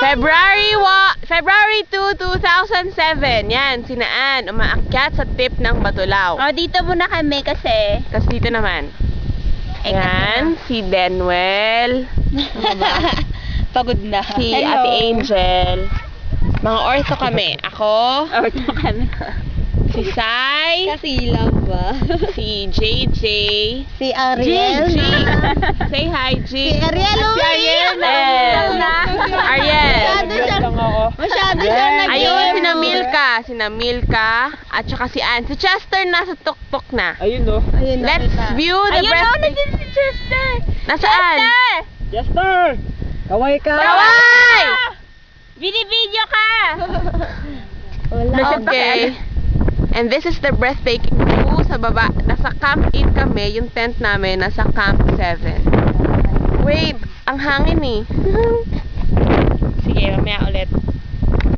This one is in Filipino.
February 2, 2007. Yan, sinaan. Umaakyat sa tip ng Batulao. Oh, dito muna kami kasi. Tapos dito naman. Eh, Yan, si Denwell. Pagod na. Si Ate Angel. Mga ortho kami. Ako, Orto kami. si Sai, Kasilaw ba? si JJ, Si Ariel. G. Say hi, G. Si Ariel, Si Ariel. na. Ariel. Masyado siya Ayun, sina Milka, at saka si Ann. Si Chester nasa tuktok na. Ayun no. Ayun, Let's view the Ayun, breath. nandiyan si Chester. Nasaan? Jester! Kaway ka! Kaway! Video ka. Okay. And this is the breathtaking view sa baba. Nasa Camp 8 kami. Yung tent namin nasa Camp 7. Wait, ang hangin eh.